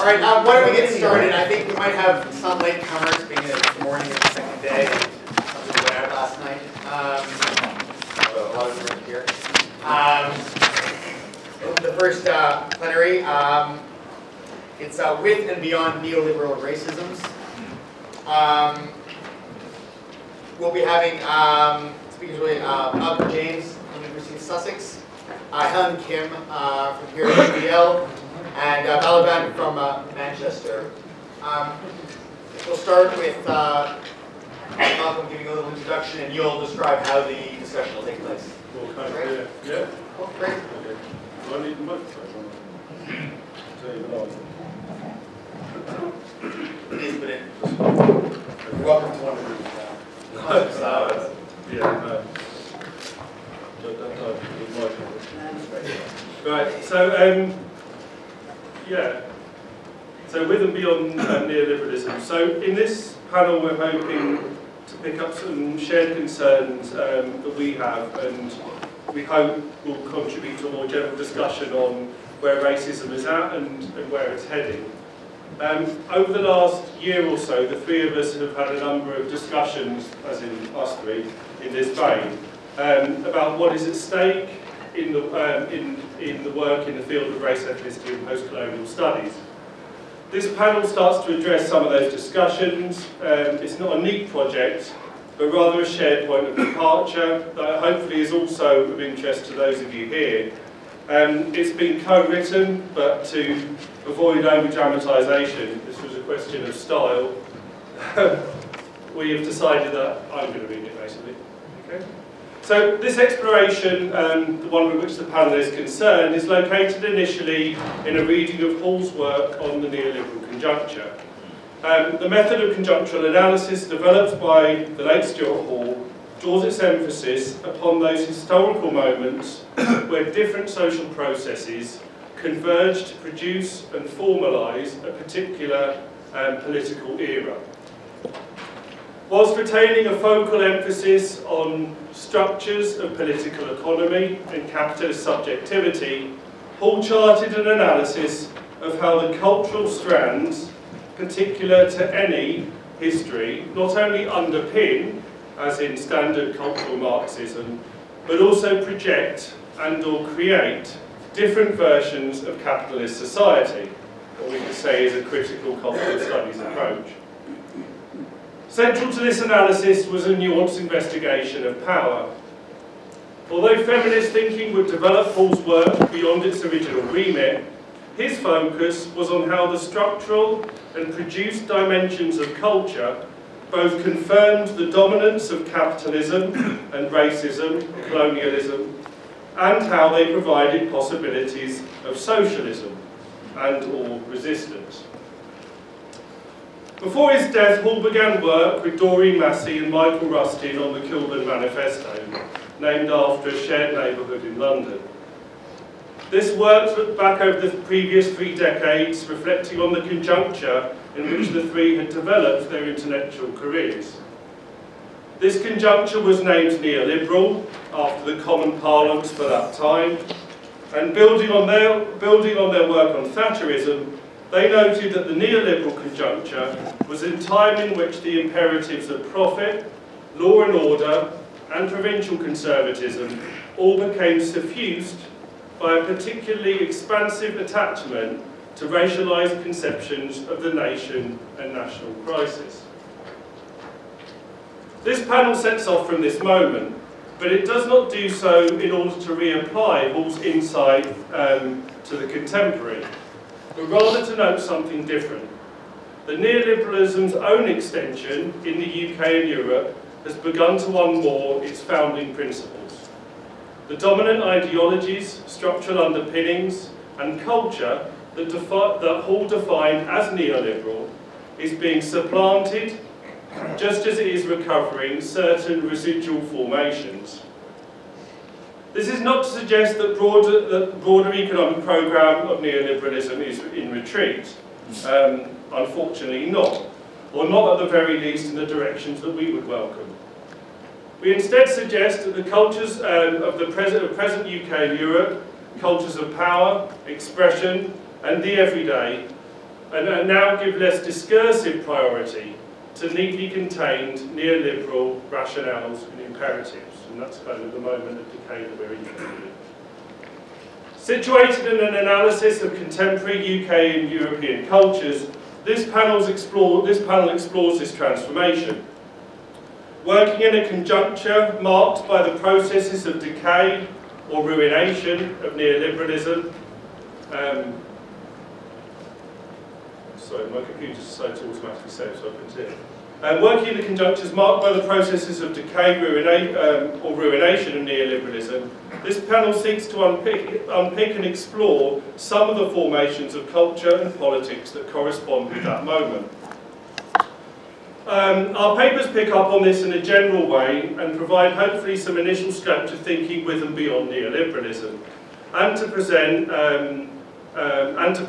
All right, why don't we get started? I think we might have some latecomers, being that it's the morning of the second day. Something went out last night. So a lot of them are here. The first plenary, it's With and Beyond Neoliberal Racisms. We'll be having speakers really Albert James from the University of Sussex, Helen Kim from here at UBL, and Balaban from Manchester. We'll start with Malcolm giving a little introduction, and you'll describe how the discussion will take place. Right? Yeah. Oh, great. Okay. Do I need the microphone? Please put it. You're welcome to one of these. Right, so so with and beyond neoliberalism. So in this panel we're hoping to pick up some shared concerns that we have, and we hope will contribute to a more general discussion on where racism is at and where it's heading. Over the last year or so, the three of us have had a number of discussions, as in us three, in this vein, about what is at stake in the work in the field of race, ethnicity and post-colonial studies. This panel starts to address some of those discussions. It's not a neat project, but rather a shared point of departure that hopefully is also of interest to those of you here. It's been co-written, but to avoid over-dramatisation, this was a question of style, we have decided that I'm going to read it basically. Okay? So this exploration, the one with which the panel is concerned, is located initially in a reading of Hall's work on the neoliberal conjuncture. The method of conjunctural analysis developed by the late Stuart Hall draws its emphasis upon those historical moments where different social processes converge to produce and formalise a particular political era. Whilst retaining a focal emphasis on structures of political economy and capitalist subjectivity, Hall charted an analysis of how the cultural strands, particular to any history, not only underpin, as in standard cultural Marxism, but also project and or create different versions of capitalist society, what we could say is a critical cultural studies approach. Central to this analysis was a nuanced investigation of power. Although feminist thinking would develop Hall's work beyond its original remit, his focus was on how the structural and produced dimensions of culture both confirmed the dominance of capitalism and racism, colonialism, and how they provided possibilities of socialism and or resistance. Before his death, Hall began work with Doreen Massey and Michael Rustin on the Kilburn Manifesto, named after a shared neighbourhood in London. This work looked back over the previous 3 decades, reflecting on the conjuncture in which the three had developed their intellectual careers. This conjuncture was named neoliberal, after the common parlance for that time, and building on their work on Thatcherism, they noted that the neoliberal conjuncture was a time in which the imperatives of profit, law and order, and provincial conservatism all became suffused by a particularly expansive attachment to racialised conceptions of the nation and national crisis. This panel sets off from this moment, but it does not do so in order to reapply Hall's insight to the contemporary, but rather to note something different. The neoliberalism's own extension in the UK and Europe has begun to unmoor its founding principles. The dominant ideologies, structural underpinnings, and culture that Hall defined as neoliberal is being supplanted, just as it is recovering certain residual formations. This is not to suggest that the broader economic programme of neoliberalism is in retreat. Unfortunately not, or not at the very least in the directions that we would welcome. We instead suggest that the cultures of the present UK and Europe, cultures of power, expression, and the everyday, and now give less discursive priority to neatly contained neoliberal rationales and imperatives. And that's kind of the moment of decay that we're interested in. Situated in an analysis of contemporary UK and European cultures, this panel explores this transformation. Working in a conjuncture marked by the processes of decay or ruination of neoliberalism. Sorry, my computer decided to automatically save, so I couldn't see it. Working in the conjunctures marked by the processes of decay or ruination of neoliberalism, this panel seeks to unpick and explore some of the formations of culture and politics that correspond with that moment. Our papers pick up on this in a general way and provide hopefully some initial scope to thinking with and beyond neoliberalism, and to present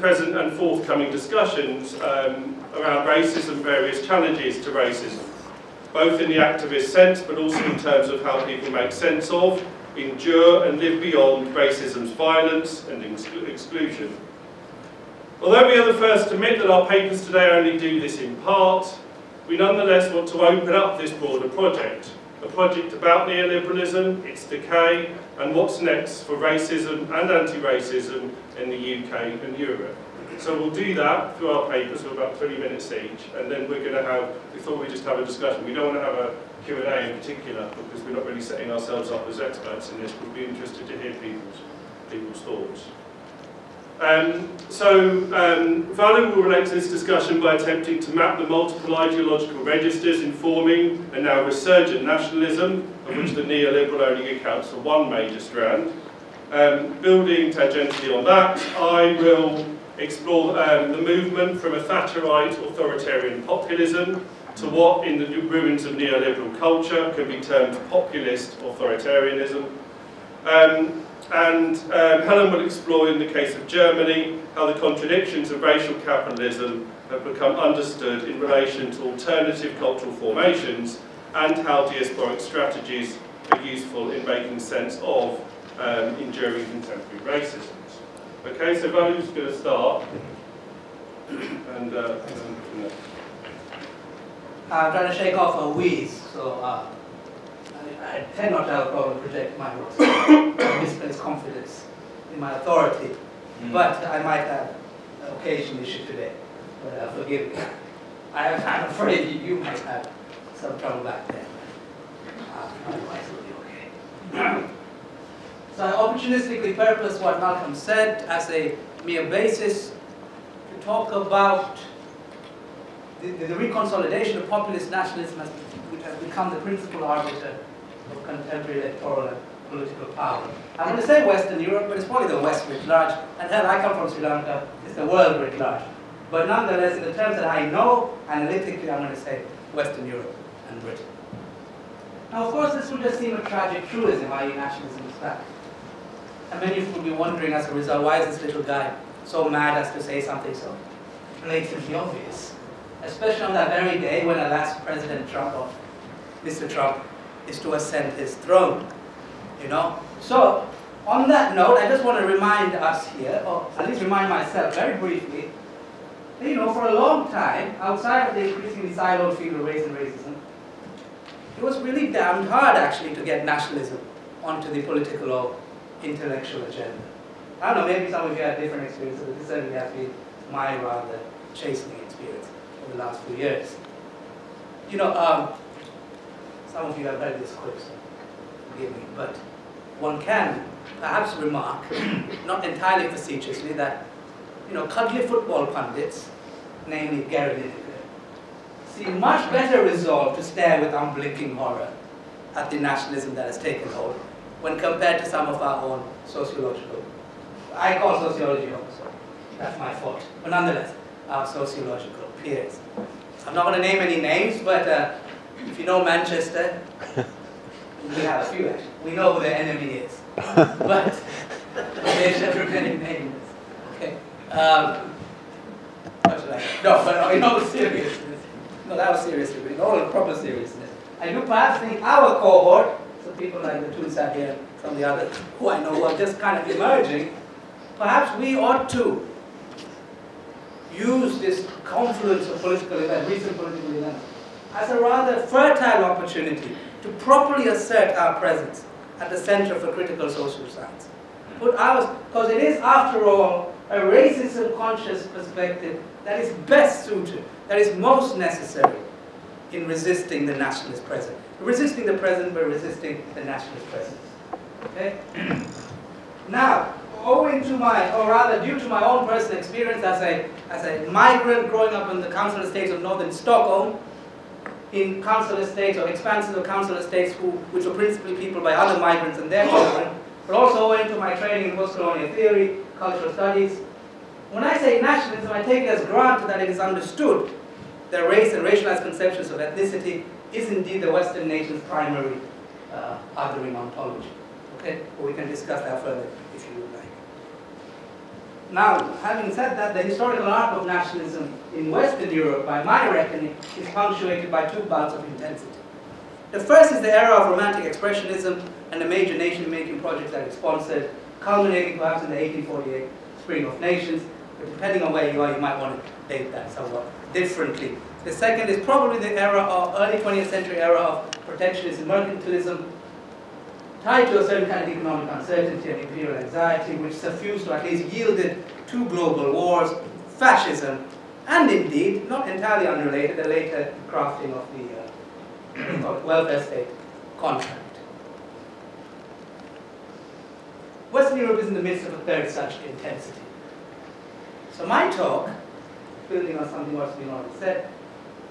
present and forthcoming discussions around racism, various challenges to racism, both in the activist sense but also in terms of how people make sense of, endure and live beyond racism's violence and exclusion. Although we are the first to admit that our papers today only do this in part, we nonetheless want to open up this broader project, a project about neoliberalism, its decay, and what's next for racism and anti-racism in the UK and Europe. So we'll do that through our papers for about 20 minutes each, and then we're going to have, we thought we'd just have a discussion. We don't want to have a Q&A in particular, because we're not really setting ourselves up as experts in this. We'd be interested to hear people's thoughts. Valu will relate to this discussion by attempting to map the multiple ideological registers informing a now resurgent nationalism, of which the neoliberal only accounts for one major strand. Building tangentially on that, I will explore the movement from a Thatcherite authoritarian populism to what, in the ruins of neoliberal culture, can be termed populist authoritarianism. Helen will explore, in the case of Germany, how the contradictions of racial capitalism have become understood in relation to alternative cultural formations, and how diasporic strategies are useful in making sense of enduring contemporary racisms. Okay, so Valu's going to start. I'm trying to shake off a wheeze, so I tend not to have a problem project my misplaced confidence in my authority, but I might have an occasional issue today. But forgive me. I'm afraid you might have some trouble back there. Otherwise, it'll be okay. So I opportunistically purposed what Malcolm said as a mere basis to talk about the reconsolidation of populist nationalism, which has become the principal arbiter of contemporary electoral and political power. I'm going to say Western Europe, but it's probably the West writ large. And hell, I come from Sri Lanka, it's the world writ large. But nonetheless, in the terms that I know, analytically, I'm going to say Western Europe and Britain. Now, of course, this will just seem a tragic truism, i.e. nationalism is back. And many of you will be wondering, as a result, why is this little guy so mad as to say something so blatantly obvious? Especially on that very day when, alas, President Trump, or Mr. Trump, is to ascend his throne, you know? So, on that note, I just want to remind us here, or at least remind myself very briefly, that, you know, for a long time, outside of the increasingly siloed field of race and racism, it was really damned hard, actually, to get nationalism onto the political or intellectual agenda. I don't know, maybe some of you had different experiences, but this certainly has been my rather chastening experience over the last few years. You know, some of you have heard this quote, so forgive me, but one can perhaps remark, not entirely facetiously, that, you know, cuddly football pundits, namely Gary Lineker, seem much better resolved to stare with unblinking horror at the nationalism that has taken hold when compared to some of our own sociological, I call sociology also, that's my fault, but nonetheless, our sociological peers. I'm not going to name any names, but if you know Manchester, we have a few actually. We know who the enemy is, but there's never many names. Okay. What should I? No, but in all seriousness, no, that was seriously, but in all proper seriousness, I do perhaps think our cohort, so people like the two sat here, some of the others who I know who are just kind of emerging, perhaps we ought to use this confluence of political events, recent political events, as a rather fertile opportunity to properly assert our presence at the center of a critical social science. Because it is, after all, a racism-conscious perspective that is best suited, that is most necessary in resisting the nationalist present. Resisting the present, but resisting the nationalist presence. Okay? Now, owing to my, or rather due to my own personal experience as a migrant growing up in the council estates of northern Stockholm, in council estates or expansive council estates which were principally peopled by other migrants and their children, but also owing to my training in post-colonial theory, cultural studies. When I say nationalism, I take it as granted that it is understood that race and racialized conceptions of ethnicity is indeed the Western nation's primary othering ontology. Okay? But we can discuss that further if you would like. Now, having said that, the historical arc of nationalism in Western Europe, by my reckoning, is punctuated by two bouts of intensity. The first is the era of Romantic Expressionism and the major nation-making projects that it sponsored, culminating perhaps in the 1848 Spring of Nations, but depending on where you are, you might want to date that somewhat differently. The second is probably the era of early 20th century era of protectionism, mercantilism, tied to a certain kind of economic uncertainty and imperial anxiety, which suffused or at least yielded to global wars, fascism, and indeed, not entirely unrelated, the later crafting of the welfare state contract. Western Europe is in the midst of a third such intensity. So my talk, building on something what's been already said,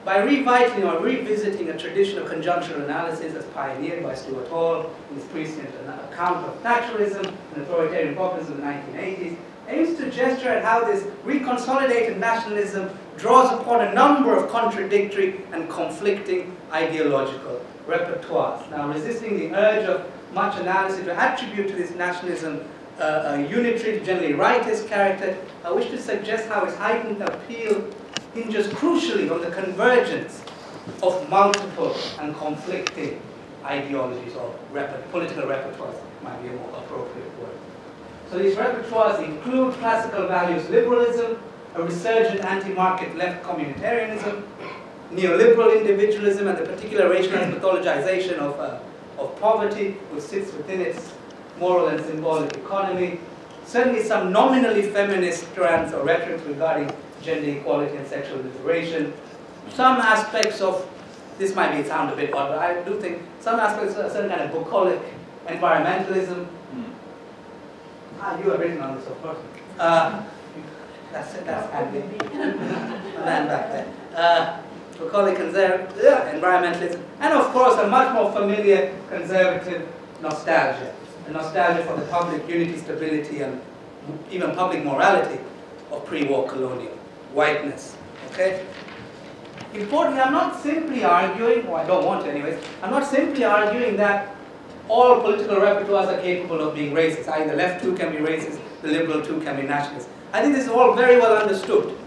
by revitalizing or revisiting a tradition of conjunctural analysis as pioneered by Stuart Hall in his prescient account of naturalism and authoritarian populism in the 1980s, aims to gesture at how this reconsolidated nationalism draws upon a number of contradictory and conflicting ideological repertoires. Now, resisting the urge of much analysis to attribute to this nationalism a unitary, generally rightist character, I wish to suggest how its heightened appeal hinges crucially on the convergence of multiple and conflicting ideologies or political repertoires, might be a more appropriate word. So these repertoires include classical values liberalism, a resurgent anti-market left communitarianism, neoliberal individualism, and the particular racialized mythologization of poverty, which sits within its moral and symbolic economy. Certainly some nominally feminist strands or rhetoric regarding gender equality and sexual liberation. Some aspects of, this might be sound a bit odd, but I do think some aspects of a certain kind of bucolic environmentalism. You have written on this, of course. That's handy. Man back there. Bucolic environmentalism, and of course a much more familiar conservative nostalgia. A nostalgia for the public unity, stability, and even public morality of pre-war colonial whiteness. Okay? Importantly, I'm not simply arguing, or I don't want to anyways, I'm not simply arguing that all political repertoires are capable of being racist. Either the left too can be racist, the liberal too can be nationalist. I think this is all very well understood,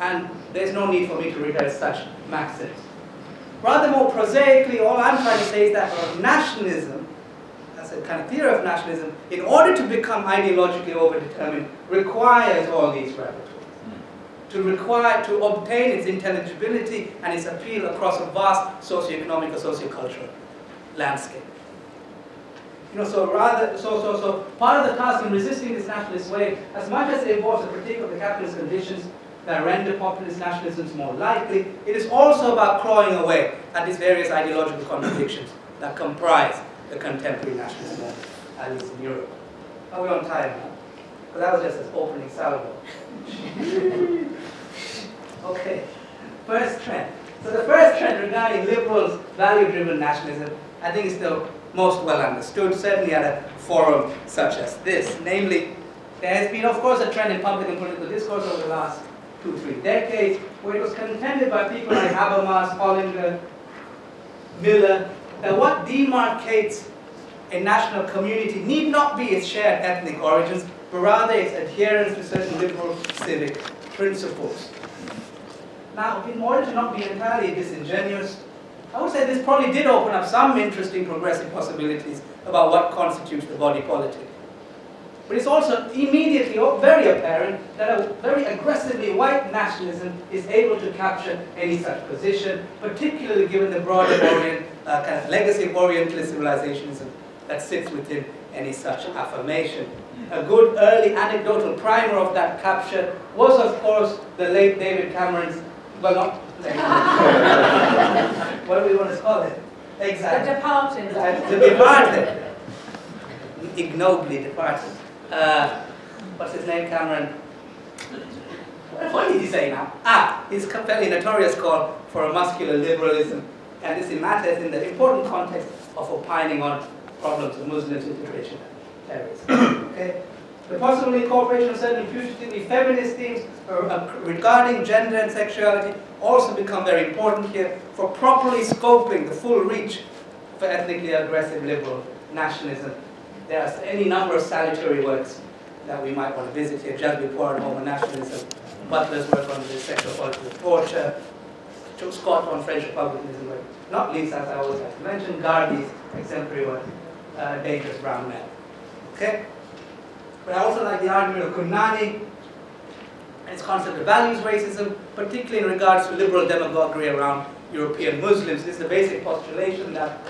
and there's no need for me to rehearse such maxims. Rather more prosaically, all I'm trying to say is that nationalism, as a kind of theory of nationalism, in order to become ideologically overdetermined, requires all these repertoires. To obtain its intelligibility and its appeal across a vast socio-economic or socio-cultural landscape. So part of the task in resisting this nationalist wave, as much as it involves a critique of the capitalist conditions that render populist nationalisms more likely, it is also about clawing away at these various ideological contradictions that comprise the contemporary nationalist movement, at least in Europe. Are we on time now? Because that was just an opening salvo. Okay, first trend. So the first trend regarding liberals' value-driven nationalism, I think is still most well understood, certainly at a forum such as this. Namely, there has been, of course, a trend in public and political discourse over the last 2-3 decades, where it was contended by people like Habermas, Hollinger, Miller, that what demarcates a national community need not be its shared ethnic origins, but rather its adherence to certain liberal civic principles. Now, in order to not be entirely disingenuous, I would say this probably did open up some interesting progressive possibilities about what constitutes the body politic. But it's also immediately very apparent that a very aggressively white nationalism is able to capture any such position, particularly given the broader kind of legacy of Orientalist civilizationism that sits within any such affirmation. A good early anecdotal primer of that capture was, of course, the late David Cameron's, well, not late, what do we want to call it? Exactly. The Departed. The Departed. Ignobly departed. What's his name, Cameron? What did he say now? His fairly notorious call for a muscular liberalism, and this matters in the important context of opining on problems of Muslims, integration, and terrorism. Okay? The possible incorporation of certain putatively feminist themes regarding gender and sexuality also become very important here for properly scoping the full reach for ethnically aggressive liberal nationalism. There are any number of salutary works that we might want to visit here. Jelby Poor on Homo Nationalism, Butler's work on the sexual politics of torture, Joe Scott on French Republicanism, but not least, as I always like to mention, Garvey's exemplary work, Dangerous Brown Men. Okay? But I also like the argument of Kunani and its concept of values racism, particularly in regards to liberal demagoguery around European Muslims. This is the basic postulation that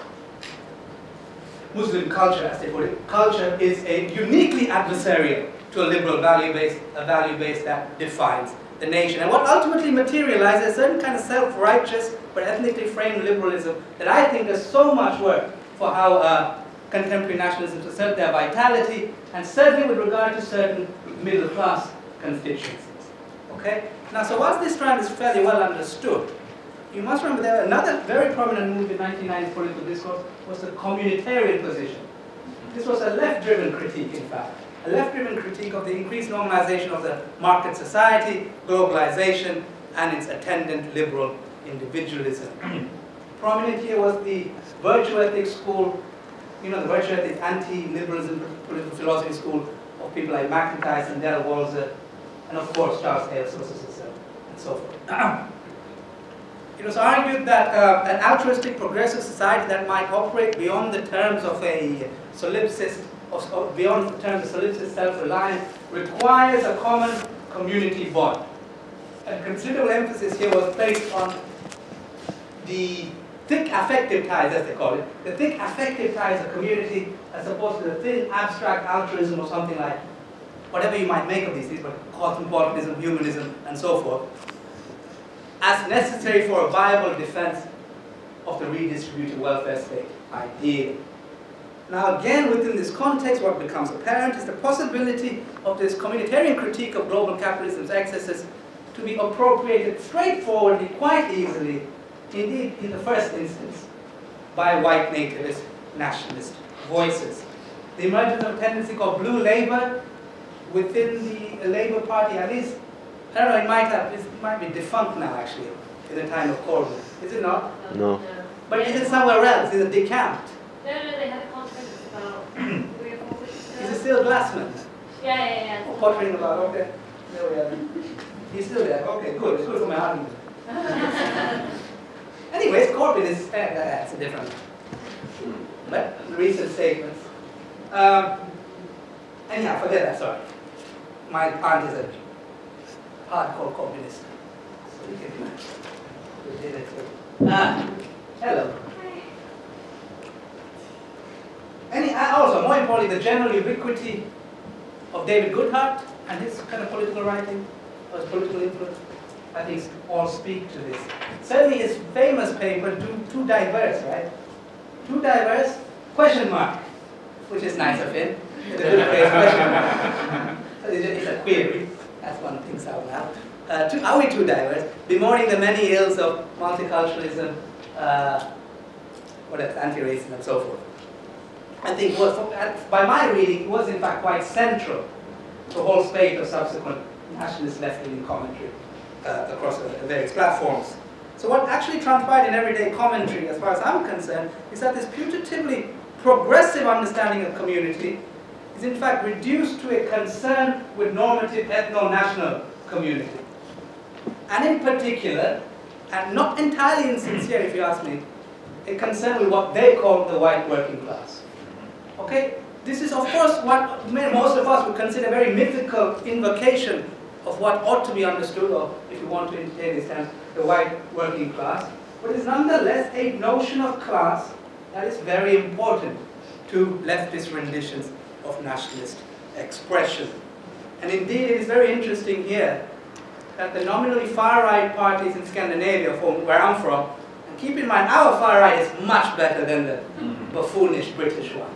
Muslim culture, as they put it, culture is a uniquely adversarial to a liberal value base, a value base that defines the nation. And what ultimately materializes a certain kind of self-righteous but ethnically framed liberalism that I think does so much work for how contemporary nationalisms assert their vitality, and certainly with regard to certain middle-class constituencies. Okay? Now, so whilst this strand is fairly well understood, you must remember that another very prominent move in 1990s political discourse was the communitarian position. This was a left-driven critique, in fact. A left-driven critique of the increased normalization of the market society, globalization, and its attendant liberal individualism. Prominent here was the virtue ethics school, you know, the virtue ethics anti-liberalism political philosophy school of people like McIntyre, Sandel, Walzer, and of course Charles Hale, and so forth. It was argued that an altruistic progressive society that might operate beyond the terms of a solipsist, or beyond the terms of solipsist self-reliance, requires a common community bond. And considerable emphasis here was placed on the thick affective ties, as they call it, the thick affective ties of community, as opposed to the thin abstract altruism or something like whatever you might make of these things, but cosmopolitanism, humanism, and so forth, as necessary for a viable defense of the redistributed welfare state ideal. Now again, within this context, what becomes apparent is the possibility of this communitarian critique of global capitalism's excesses to be appropriated straightforwardly, quite easily, indeed in the first instance, by white nativist nationalist voices. The emergence of a tendency called blue labor within the Labour Party, at least, I don't know, it might be defunct now actually, in the time of Corbyn. Is it not? No. But is it somewhere else? Is it decamped? No, they had a conference about 3 or 4 weeks ago. Is it still Glassman? Yeah. Oh, pottering about, okay. There we are. He's still there. Okay, good. It's good for my argument. Anyways, Corbyn is, that's a different, but recent statements. Anyhow, forget that, sorry. My aunt is a hardcore Corbynist. So you can did it too. Hello. Also, more importantly, the general ubiquity of David Goodhart and his kind of political writing, or his political influence, I think all speak to this. Certainly his famous paper, Too Diverse, right? Too Diverse, question mark, which is nice of him. It's a good phrase, question mark. So it's a query, that's one thing out loud. Are we too diverse? Bemoaning the many ills of multiculturalism, anti-racism and so forth. I think by my reading, it was in fact quite central to a whole spate of subsequent nationalist left-leaning commentary across various platforms. So what actually transpired in everyday commentary, as far as I'm concerned, is that this putatively progressive understanding of community is in fact reduced to a concern with normative ethno-national community. And in particular, and not entirely insincere if you ask me, a concern with what they call the white working class. Okay? this is, of course, what most of us would consider a very mythical invocation of what ought to be understood, or if you want to entertain these terms, the white working class. But it's nonetheless a notion of class that is very important to leftist renditions of nationalist expression. And indeed, it is very interesting here that the nominally far-right parties in Scandinavia, from where I'm from, and keep in mind, our far-right is much better than the buffoonish British one.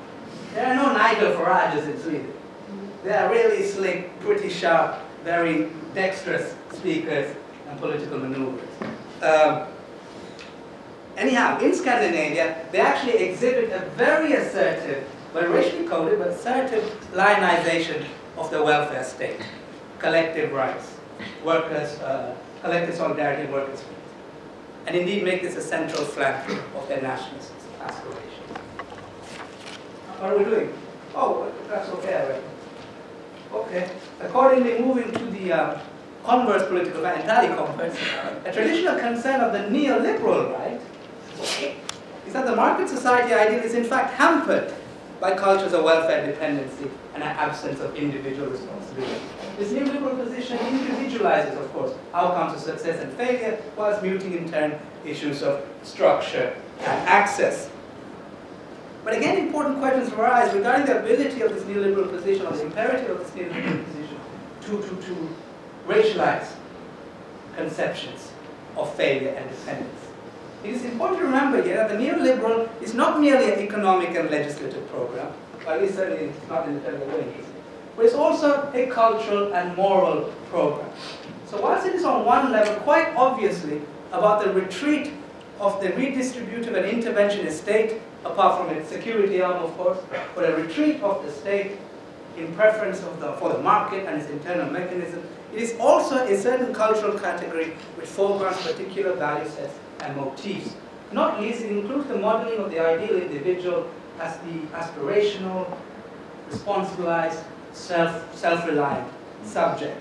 There are no Nigel Farages in Sweden. They are really slick, pretty sharp, very dexterous speakers and political maneuvers. Anyhow, in Scandinavia, they actually exhibit a very assertive, but racially coded, but assertive lionization of the welfare state, collective rights, workers, collective solidarity and workers' rights, and indeed make this a central flank of their nationalist aspirations. What are we doing? Oh, that's okay, I reckon. Okay. Accordingly, moving to the converse political and anti-converse, a traditional concern of the neoliberal right is that the market society ideal is in fact hampered by cultures of welfare dependency and an absence of individual responsibility. This neoliberal position individualizes, of course, outcomes of success and failure, whilst muting in turn issues of structure and access. But again, important questions arise regarding the ability of this neoliberal position, or the imperative of this neoliberal position, to racialize conceptions of failure and dependence. It is important to remember here that the neoliberal is not merely an economic and legislative program, or at least certainly it's not in the terms of wages, but it's also a cultural and moral program. So whilst it is on one level quite obviously about the retreat of the redistributive and interventionist state, apart from its security arm, of course, but a retreat of the state in preference for the market and its internal mechanism, it is also a certain cultural category which foregrounds particular value sets and motifs. Not least, it includes the modeling of the ideal individual as the aspirational, responsibilized, self-reliant subject.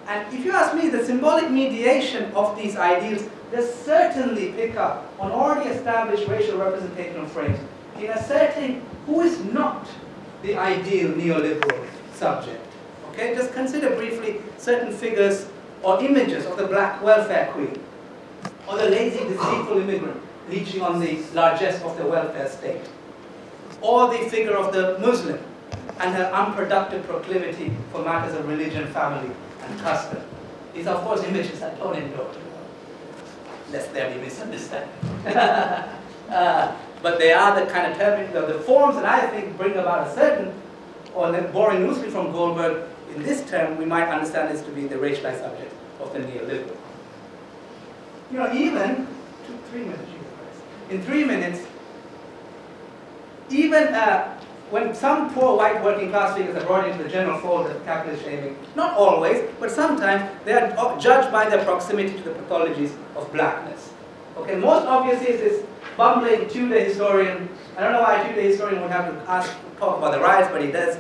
And if you ask me, the symbolic mediation of these ideals does certainly pick up on already established racial representational frames in asserting who is not the ideal neoliberal subject. Okay, just consider briefly certain figures or images of the black welfare queen, or the lazy, deceitful immigrant leeching on the largesse of the welfare state, or the figure of the Muslim and her unproductive proclivity for matters of religion, family, and custom. These are, of course, images I don't endorse, lest there be misunderstanding. But they are the kind of term, the forms that I think bring about a certain, or borrowing loosely from Goldberg, in this term, we might understand this to be the racialized subject of the neoliberal. You know, even, 3 minutes, in 3 minutes, even when some poor white working class figures are brought into the general fold of capitalist shaming, not always, but sometimes they are judged by their proximity to the pathologies of blackness. Okay, most obviously is this bumbling Tudor historian. I don't know why a Tudor historian would have to talk about the riots, but he does.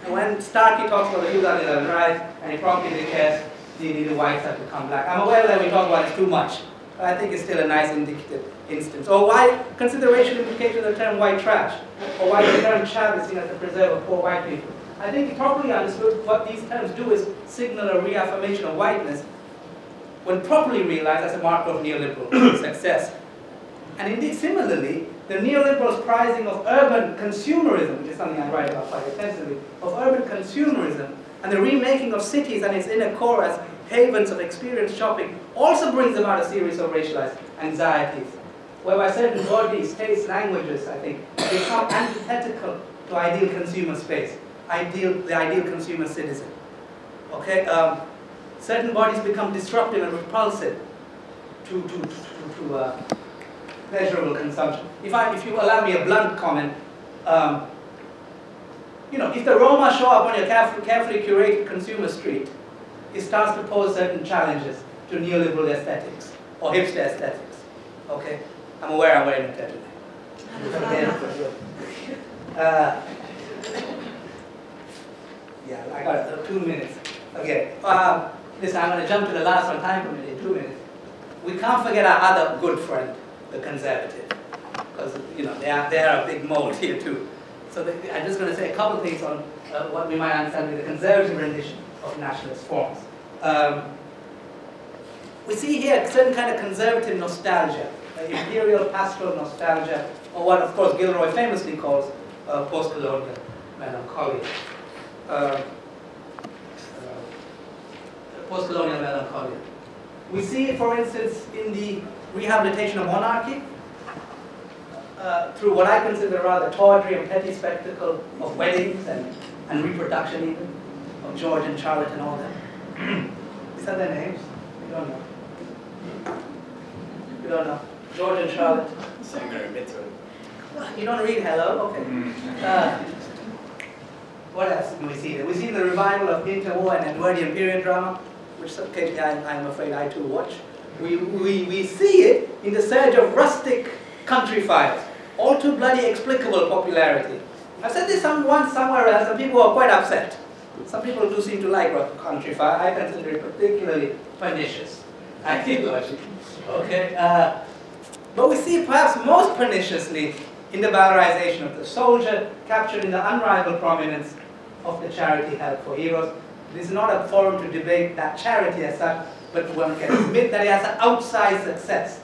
And when Starkey talks about the 2011 riots, and he promptly declares the whites have become black. I'm aware that we talk about it too much, but I think it's still a nice indicative instance. Or why consider racial implications of the term white trash, or why the term chav is seen as the preserve of poor white people. I think properly understood, what these terms do is signal a reaffirmation of whiteness when properly realized as a marker of neoliberal success. And indeed, similarly, the neoliberals' prizing of urban consumerism, which is something I write about quite extensively, of urban consumerism and the remaking of cities and its inner core as havens of experience shopping also brings about a series of racialized anxieties, whereby certain bodies, tastes, languages, I think, become antithetical to ideal consumer space, the ideal consumer citizen. Okay, certain bodies become disruptive and repulsive to pleasurable consumption. If you allow me a blunt comment, you know, if the Roma show up on your carefully curated consumer street, it starts to pose certain challenges to neoliberal aesthetics or hipster aesthetics. Okay, I'm aware I'm wearing a tattoo. Yeah, I got 2 minutes. Okay, listen, I'm going to jump to the last one, time permitting, in 2 minutes. We can't forget our other good friend, the conservative, because you know they are a big mold here too. So I'm just going to say a couple of things on what we might understand to be the conservative rendition of nationalist forms. We see here a certain kind of conservative nostalgia, imperial pastoral nostalgia, or what, of course, Gilroy famously calls post-colonial melancholia. Post-colonial melancholia. We see it, for instance, in the rehabilitation of monarchy, through what I consider a rather tawdry and petty spectacle of weddings and reproduction even, of George and Charlotte and all that. Is that their names? We don't know. We don't know. George and Charlotte. You don't read hello? Okay. What else do we see there? We see the revival of interwar and Edwardian period drama, which occasionally I'm afraid I too watch. We see it in the surge of rustic country fires, all too bloody explicable popularity. I've said this once somewhere else, and people are quite upset. Some people do seem to like country fire. I consider it particularly pernicious ideology. Okay, but we see perhaps most perniciously in the valorization of the soldier, captured in the unrivaled prominence of the charity Help for Heroes. This is not a forum to debate that charity as such, but one can admit that it has an outsized success.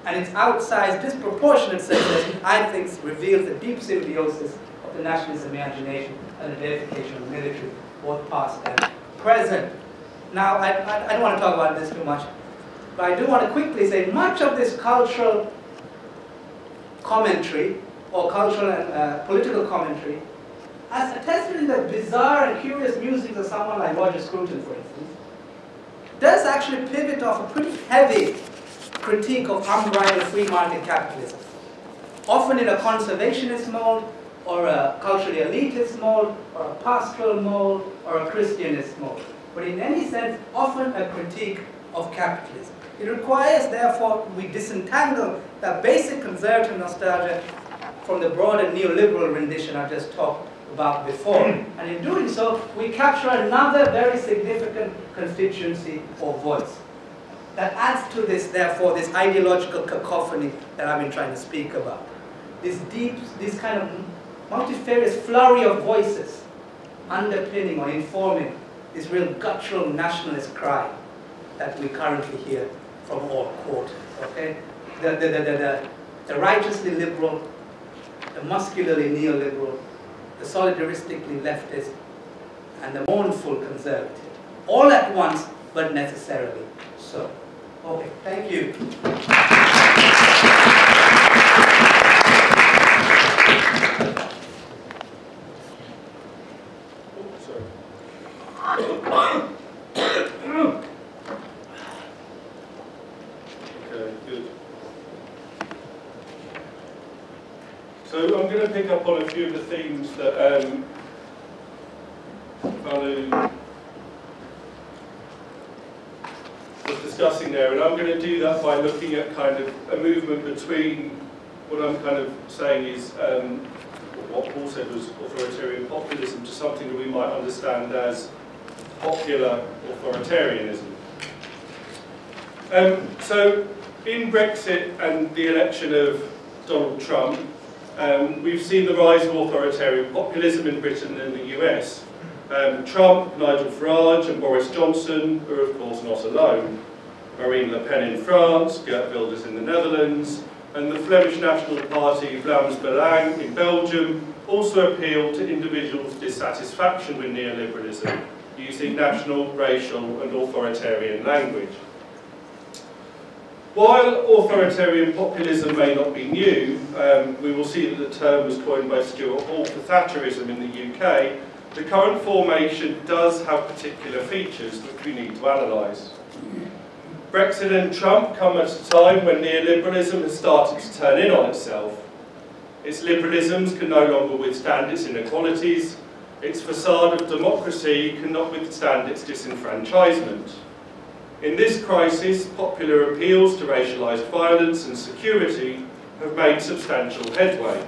And its outsized, disproportionate success, I think, reveals the deep symbiosis of the nationalist imagination and the deification of the military, both past and present. Now, I don't want to talk about this too much, but I do want to quickly say much of this cultural commentary, or cultural and political commentary, as attested in the bizarre and curious musings of someone like Roger Scruton, for instance, does actually pivot off a pretty heavy critique of unbridled free market capitalism, often in a conservationist mode, or a culturally elitist mode, or a pastoral mode, or a Christianist mode. But in any sense, often a critique of capitalism. It requires, therefore, we disentangle that basic conservative nostalgia from the broader neoliberal rendition I just talked about before. And in doing so, we capture another very significant constituency or voice that adds to this, therefore, this ideological cacophony that I've been trying to speak about. This deep, this kind of multifarious flurry of voices underpinning or informing this real guttural nationalist cry that we currently hear from all quarters. Okay? The righteously liberal, the muscularly neoliberal, the solidaristically leftist, and the mournful conservative. All at once, but necessarily so. Okay, thank you. So I'm going to pick up on a few of the themes that Manu was discussing there, and I'm going to do that by looking at kind of a movement between what I'm kind of saying is what Paul said was authoritarian populism to something that we might understand as popular authoritarianism. So in Brexit and the election of Donald Trump, we've seen the rise of authoritarian populism in Britain and the US. Trump, Nigel Farage and Boris Johnson are of course not alone. Marine Le Pen in France, Geert Wilders in the Netherlands, and the Flemish National Party Vlaams Belang in Belgium also appeal to individuals' dissatisfaction with neoliberalism, using national, racial and authoritarian language. While authoritarian populism may not be new, we will see that the term was coined by Stuart Hall for Thatcherism in the UK. The current formation does have particular features which we need to analyse. Brexit and Trump come at a time when neoliberalism has started to turn in on itself. Its liberalisms can no longer withstand its inequalities. Its facade of democracy cannot withstand its disenfranchisement. In this crisis, popular appeals to racialised violence and security have made substantial headway,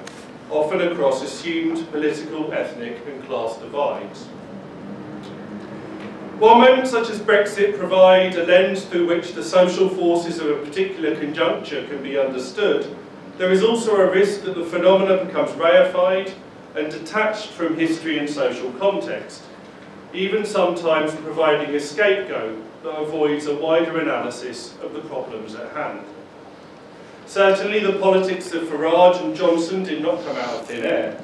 often across assumed political, ethnic and class divides. While moments such as Brexit provide a lens through which the social forces of a particular conjuncture can be understood, there is also a risk that the phenomenon becomes reified and detached from history and social context, even sometimes providing a scapegoat that avoids a wider analysis of the problems at hand. Certainly the politics of Farage and Johnson did not come out of thin air.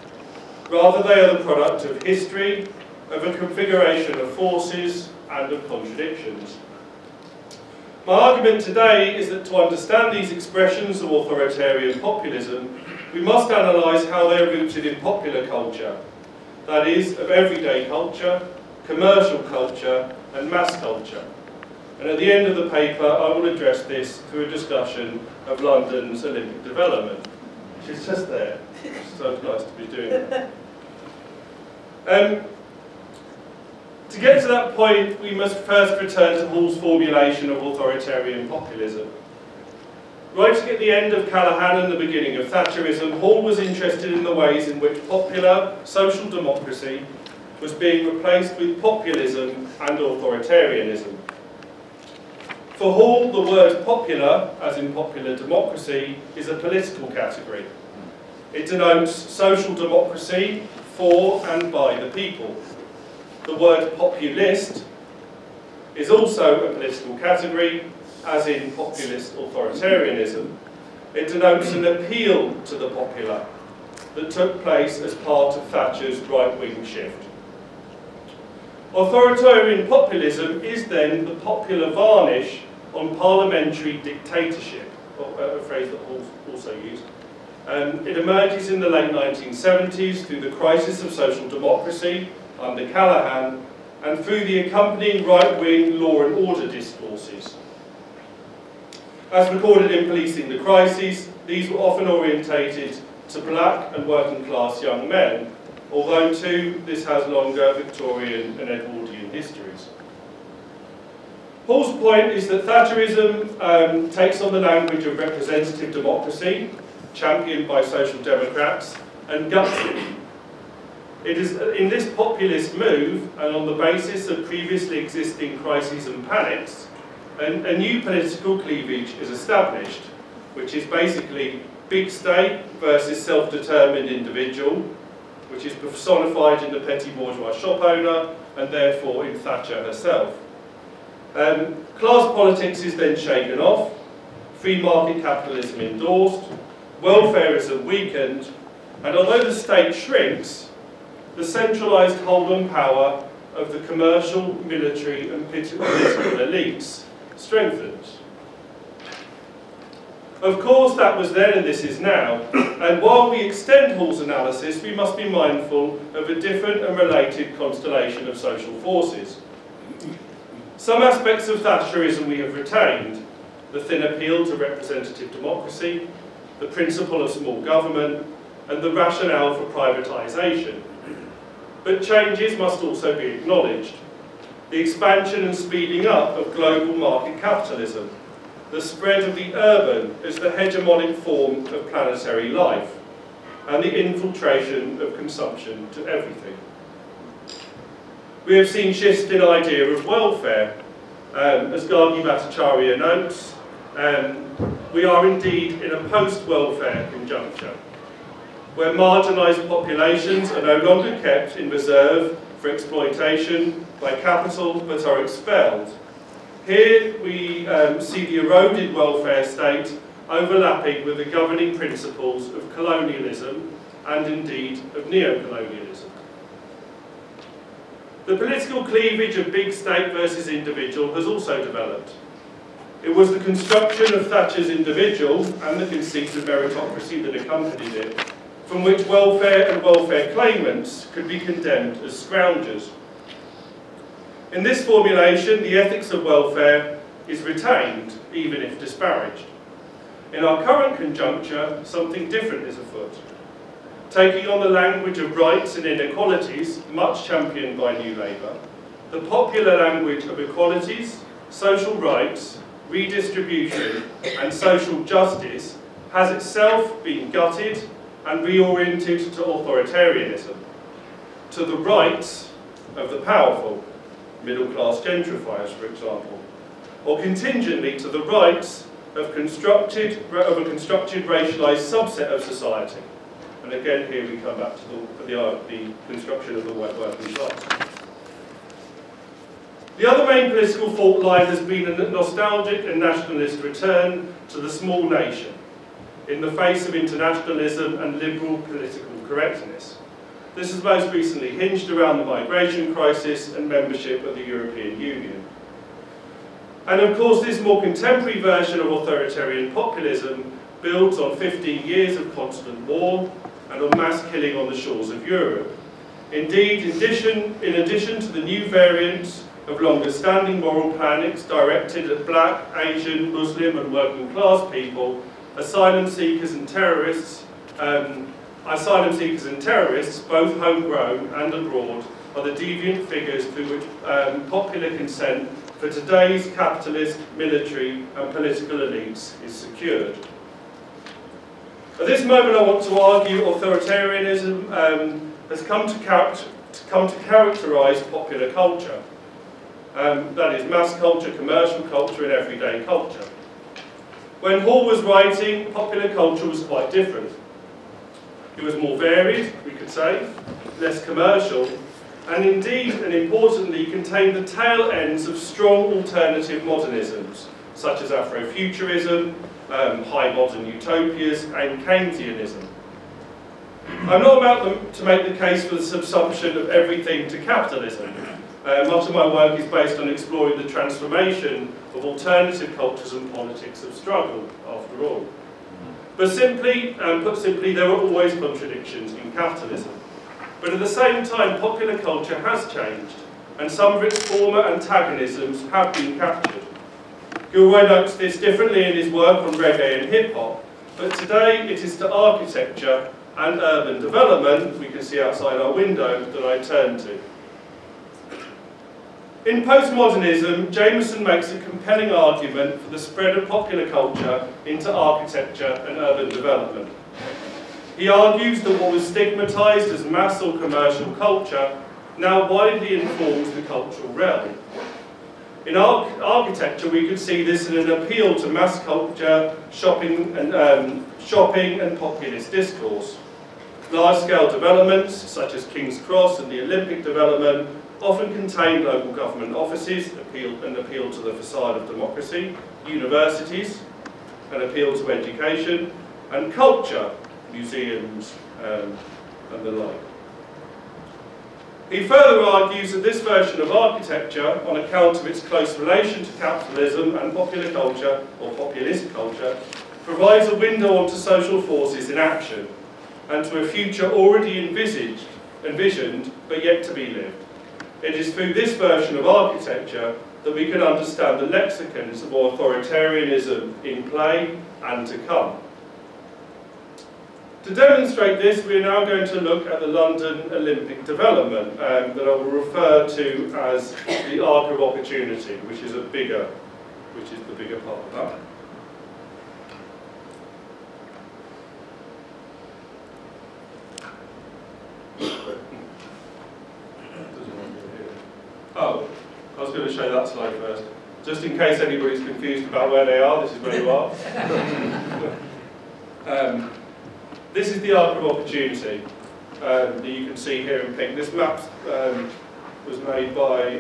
Rather, they are the product of history, of a configuration of forces and of contradictions. My argument today is that to understand these expressions of authoritarian populism, we must analyse how they are rooted in popular culture, that is, of everyday culture, commercial culture and mass culture. And at the end of the paper, I will address this through a discussion of London's Olympic development. She's just there. It's so nice to be doing that. To get to that point, we must first return to Hall's formulation of authoritarian populism. Writing at the end of Callaghan and the beginning of Thatcherism, Hall was interested in the ways in which popular social democracy was being replaced with populism and authoritarianism. For Hall, the word popular, as in popular democracy, is a political category. It denotes social democracy for and by the people. The word populist is also a political category, as in populist authoritarianism. It denotes an appeal to the popular that took place as part of Thatcher's right-wing shift. Authoritarian populism is then the popular varnish on parliamentary dictatorship, a phrase that Hall also used. It emerges in the late 1970s through the crisis of social democracy under Callaghan and through the accompanying right-wing law and order discourses. As recorded in Policing the Crises, these were often orientated to black and working class young men, although too this has longer Victorian and Edwardian histories. Hall's point is that Thatcherism takes on the language of representative democracy, championed by social democrats, and guts it. It is in this populist move, and on the basis of previously existing crises and panics, a new political cleavage is established, which is basically big state versus self-determined individual, which is personified in the petty bourgeois shop owner, and therefore in Thatcher herself. Class politics is then shaken off, free market capitalism endorsed, welfarism weakened, and although the state shrinks, the centralised hold on power of the commercial, military and political elites strengthens. Of course, that was then and this is now, and while we extend Hall's analysis, we must be mindful of a different and related constellation of social forces. Some aspects of Thatcherism we have retained: the thin appeal to representative democracy, the principle of small government, and the rationale for privatisation. But changes must also be acknowledged. The expansion and speeding up of global market capitalism, the spread of the urban as the hegemonic form of planetary life, and the infiltration of consumption to everything. We have seen shifts in idea of welfare. As Gargi Bhattacharya notes, we are indeed in a post-welfare conjuncture, where marginalised populations are no longer kept in reserve for exploitation by capital but are expelled. Here we see the eroded welfare state overlapping with the governing principles of colonialism and indeed of neo-colonialism. The political cleavage of big state versus individual has also developed. It was the construction of Thatcher's individual and the conceit of meritocracy that accompanied it, from which welfare and welfare claimants could be condemned as scroungers. In this formulation, the ethics of welfare is retained, even if disparaged. In our current conjuncture, something different is afoot. Taking on the language of rights and inequalities, much championed by New Labour, the popular language of equalities, social rights, redistribution and social justice has itself been gutted and reoriented to authoritarianism, to the rights of the powerful, middle-class gentrifiers, for example, or contingently to the rights of a constructed racialised subset of society, And again, here we come back to the construction of the working class. The other main political fault line has been a nostalgic and nationalist return to the small nation in the face of internationalism and liberal political correctness. This has most recently hinged around the migration crisis and membership of the European Union. And of course, this more contemporary version of authoritarian populism builds on 15 years of constant war and on mass killing on the shores of Europe. Indeed, in addition to the new variants of longer-standing moral panics directed at black, Asian, Muslim and working class people, asylum seekers and terrorists, both homegrown and abroad, are the deviant figures through which popular consent for today's capitalist, military and political elites is secured. At this moment I want to argue authoritarianism has come to characterise popular culture. That is mass culture, commercial culture and everyday culture. When Hall was writing, popular culture was quite different. It was more varied, we could say, less commercial, and indeed, and importantly, contained the tail ends of strong alternative modernisms, such as Afrofuturism, high modern utopias, and Keynesianism. I'm not about to make the case for the subsumption of everything to capitalism. Much of my work is based on exploring the transformation of alternative cultures and politics of struggle, after all. But put simply, there are always contradictions in capitalism. But at the same time, popular culture has changed, and some of its former antagonisms have been captured. Gilroy notes this differently in his work on reggae and hip-hop, but today it is to architecture and urban development, we can see outside our window, that I turn to. In postmodernism, Jameson makes a compelling argument for the spread of popular culture into architecture and urban development. He argues that what was stigmatised as mass or commercial culture now widely informs the cultural realm. In architecture, we could see this in an appeal to mass culture, shopping and populist discourse. Large-scale developments, such as King's Cross and the Olympic development, often contain local government offices, an appeal to the facade of democracy, universities, an appeal to education, and culture, museums, and the like. He further argues that this version of architecture, on account of its close relation to capitalism and popular culture, or populist culture, provides a window onto social forces in action, and to a future already envisioned, but yet to be lived. It is through this version of architecture that we can understand the lexicons of authoritarianism in play and to come. To demonstrate this, we are now going to look at the London Olympic development that I will refer to as the arc of opportunity, which is the bigger part of that. Oh, I was going to show that slide first. Just in case anybody's confused about where they are, this is where you are. This is the arc of opportunity that you can see here in pink. This map was made by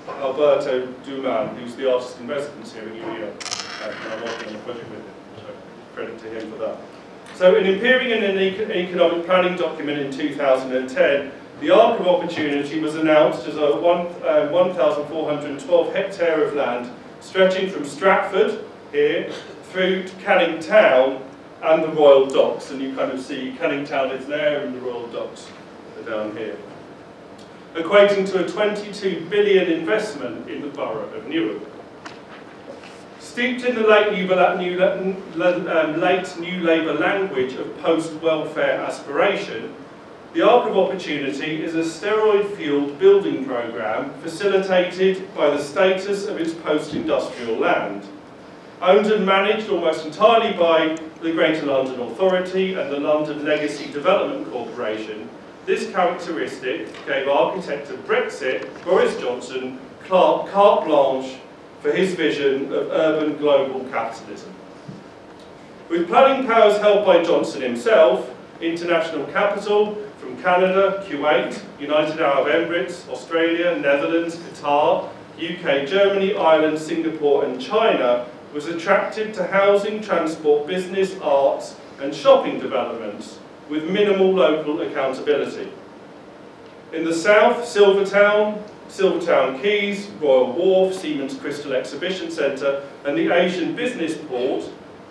Alberto Duman, who's the artist in residence here in UEL. And I'm working on a project with him, so credit to him for that. So in appearing in an economic planning document in 2010, the arc of opportunity was announced as a 1,412 hectare of land stretching from Stratford, here, through to Canning Town and the Royal Docks. And you kind of see Canning Town is there and the Royal Docks are down here. Equating to a 22 billion investment in the borough of Newark. Steeped in the late New Labour language of post-welfare aspiration, the Arc of Opportunity is a steroid-fueled building programme facilitated by the status of its post-industrial land. Owned and managed almost entirely by the Greater London Authority and the London Legacy Development Corporation, this characteristic gave architect of Brexit, Boris Johnson, carte blanche for his vision of urban global capitalism. With planning powers held by Johnson himself, international capital from Canada, Kuwait, United Arab Emirates, Australia, Netherlands, Qatar, UK, Germany, Ireland, Singapore and China was attracted to housing, transport, business, arts and shopping developments with minimal local accountability. In the south, Silvertown Quays, Royal Wharf, Siemens Crystal Exhibition Centre and the Asian Business Port,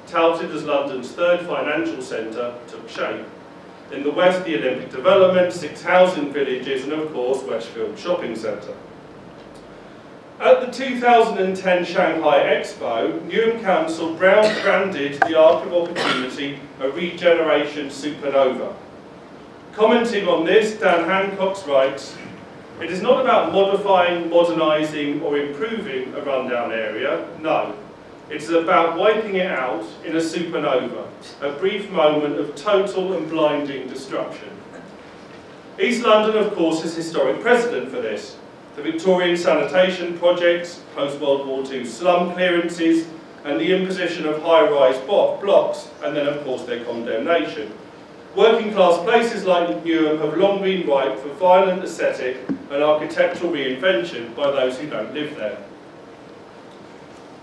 touted as London's third financial centre, took shape. In the west, the Olympic Development, 6 housing villages and of course Westfield Shopping Centre. At the 2010 Shanghai Expo, Newham Council branded the Arc of Opportunity a regeneration supernova. Commenting on this, Dan Hancock writes, "It is not about modifying, modernising or improving a rundown area, no. It is about wiping it out in a supernova, a brief moment of total and blinding destruction." East London, of course, is historic precedent for this. The Victorian sanitation projects, post-World War II slum clearances, and the imposition of high-rise blocks, and then, of course, their condemnation. Working-class places like Newham have long been ripe for violent aesthetic and architectural reinvention by those who don't live there.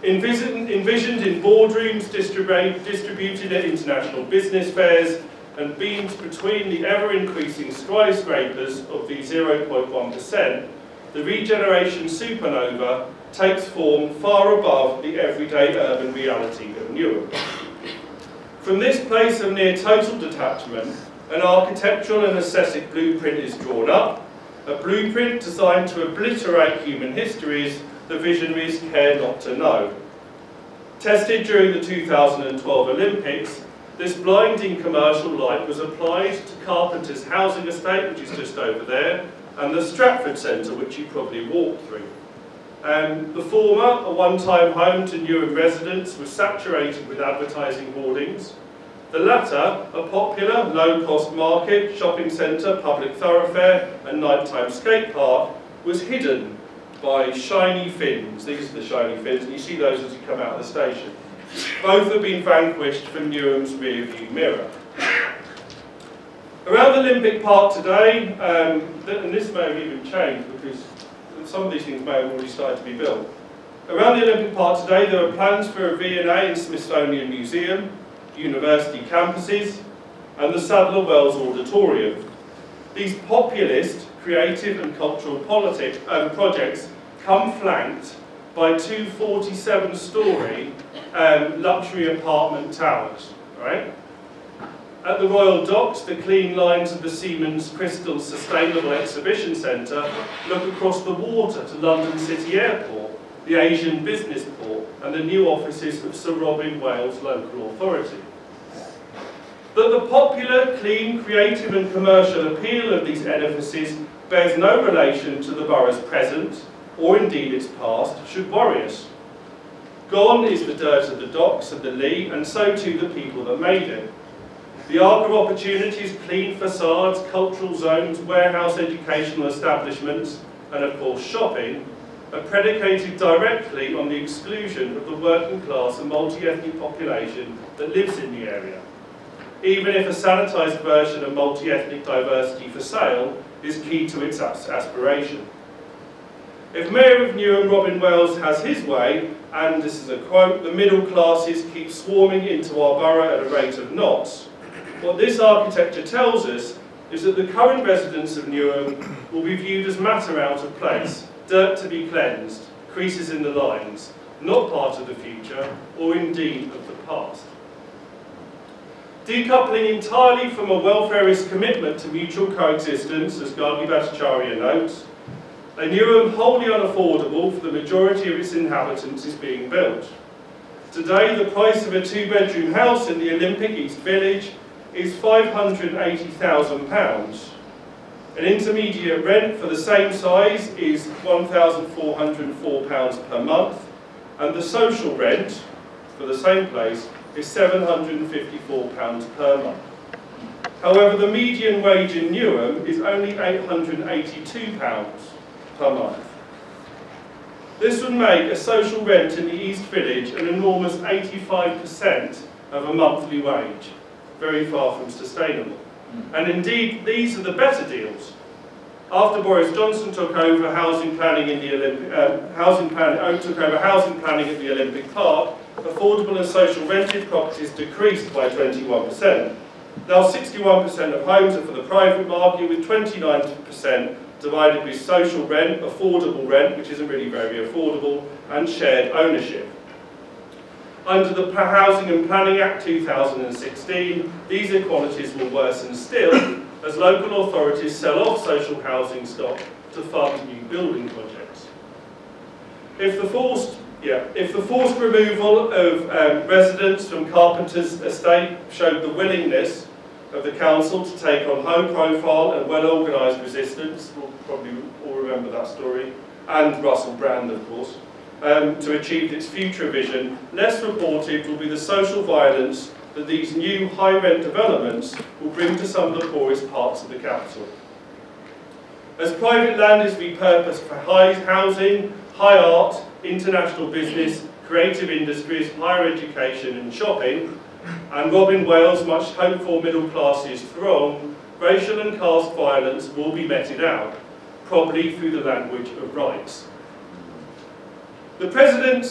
Envisioned in boardrooms distributed at international business fairs and beamed between the ever-increasing skyscrapers of the 0.1%, the regeneration supernova takes form far above the everyday urban reality of Newham. From this place of near total detachment, an architectural and aesthetic blueprint is drawn up, a blueprint designed to obliterate human histories the visionaries care not to know. Tested during the 2012 Olympics, this blinding commercial light was applied to Carpenter's housing estate, which is just over there, and the Stratford Centre, which you probably walked through. The former, a one-time home to Newham residents, was saturated with advertising hoardings. The latter, a popular, low-cost market, shopping centre, public thoroughfare and nighttime skate park, was hidden by shiny fins. These are the shiny fins, and you see those as you come out of the station. Both have been vanquished from Newham's rear-view mirror. Around Olympic Park today, and this may have even changed because some of these things may have already started to be built. Around the Olympic Park today, there are plans for a V&A and Smithsonian Museum, university campuses, and the Sadler Wells Auditorium. These populist, creative and cultural projects come flanked by 2 47-storey luxury apartment towers, right? At the Royal Docks, the clean lines of the Siemens Crystal Sustainable Exhibition Centre look across the water to London City Airport, the Asian Business Port, and the new offices of Sir Robin Wales Local Authority. That the popular, clean, creative and commercial appeal of these edifices bears no relation to the borough's present, or indeed its past, should worry us. Gone is the dirt of the docks and the Lee, and so too the people that made it. The Arc of Opportunity's clean facades, cultural zones, warehouse educational establishments, and of course shopping, are predicated directly on the exclusion of the working class and multi-ethnic population that lives in the area, even if a sanitised version of multi-ethnic diversity for sale is key to its aspiration. If Mayor of Newham Robin Wales has his way, and this is a quote, the middle classes keep swarming into our borough at a rate of knots, what this architecture tells us is that the current residents of Newham will be viewed as matter out of place, dirt to be cleansed, creases in the lines, not part of the future, or indeed of the past. Decoupling entirely from a welfarist commitment to mutual coexistence, as Gargi Bhattacharya notes, a Newham wholly unaffordable for the majority of its inhabitants is being built. Today, the price of a 2-bedroom house in the Olympic East Village is £580,000. An intermediate rent for the same size is £1,404 per month, and the social rent for the same place is £754 per month. However, the median wage in Newham is only £882 per month. This would make a social rent in the East Village an enormous 85% of a monthly wage, very far from sustainable. And indeed, these are the better deals. After Boris Johnson took over housing planning in the took over housing planning at the Olympic Park, affordable and social rented properties decreased by 21%. Now 61% of homes are for the private market, with 29% divided with social rent, affordable rent, which isn't really very affordable, and shared ownership. Under the Housing and Planning Act 2016, these inequalities will worsen still as local authorities sell off social housing stock to fund new building projects. If the forced removal of residents from Carpenter's estate showed the willingness of the council to take on high-profile and well-organised resistance, we'll probably all remember that story, and Russell Brand, of course, to achieve its future vision, less reported will be the social violence that these new high-rent developments will bring to some of the poorest parts of the capital. As private land is repurposed for high housing, high art, international business, creative industries, higher education and shopping, and Robin Wales' much hoped-for middle classes throng, racial and caste violence will be meted out, probably through the language of rights. The precedents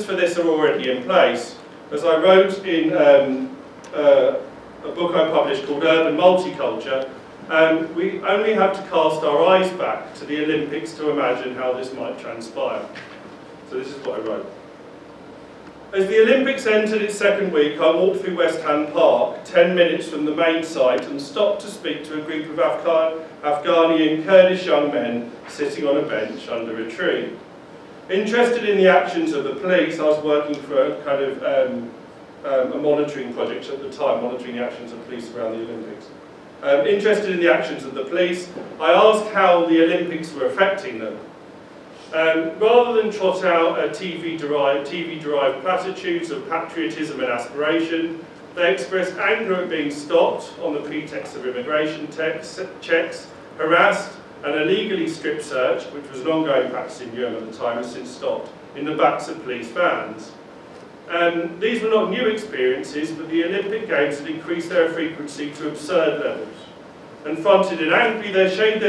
for this are already in place. As I wrote in a book I published called Urban Multiculture, we only have to cast our eyes back to the Olympics to imagine how this might transpire. So this is what I wrote. As the Olympics entered its second week, I walked through West Hand Park, 10 minutes from the main site, and stopped to speak to a group of Afghani and Kurdish young men sitting on a bench under a tree. Interested in the actions of the police, I was working for a kind of a monitoring project at the time, monitoring the actions of police around the Olympics. Interested in the actions of the police, I asked how the Olympics were affecting them. Rather than trot out TV-derived platitudes of patriotism and aspiration, they expressed anger at being stopped on the pretext of immigration checks, harassed, and illegally strip search, which was an ongoing practice in Europe at the time, has since stopped, in the backs of police vans. These were not new experiences, but the Olympic Games had increased their frequency to absurd levels. And fronted and angry, they shared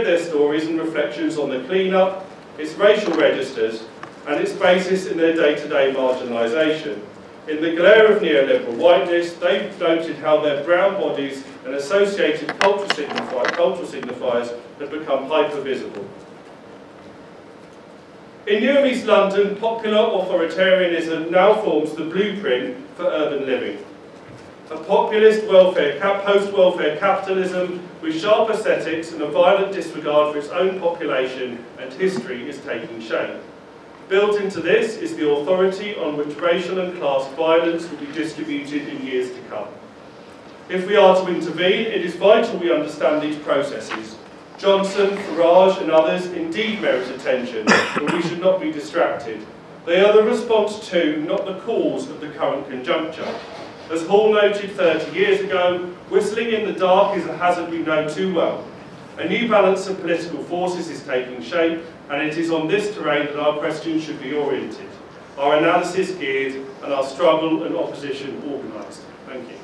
their stories and reflections on the clean-up, its racial registers, and its basis in their day-to-day marginalisation. In the glare of neoliberal whiteness, they noted how their brown bodies and associated cultural signifiers had become hyper-visible. In East London, popular authoritarianism now forms the blueprint for urban living. A populist post-welfare capitalism with sharp aesthetics and a violent disregard for its own population and history is taking shape. Built into this is the authority on which racial and class violence will be distributed in years to come. If we are to intervene, it is vital we understand these processes. Johnson, Farage and others indeed merit attention, but we should not be distracted. They are the response to, not the cause of the current conjuncture. As Hall noted 30 years ago, whistling in the dark is a hazard we know too well. A new balance of political forces is taking shape, and it is on this terrain that our questions should be oriented, our analysis geared, and our struggle and opposition organised. Thank you.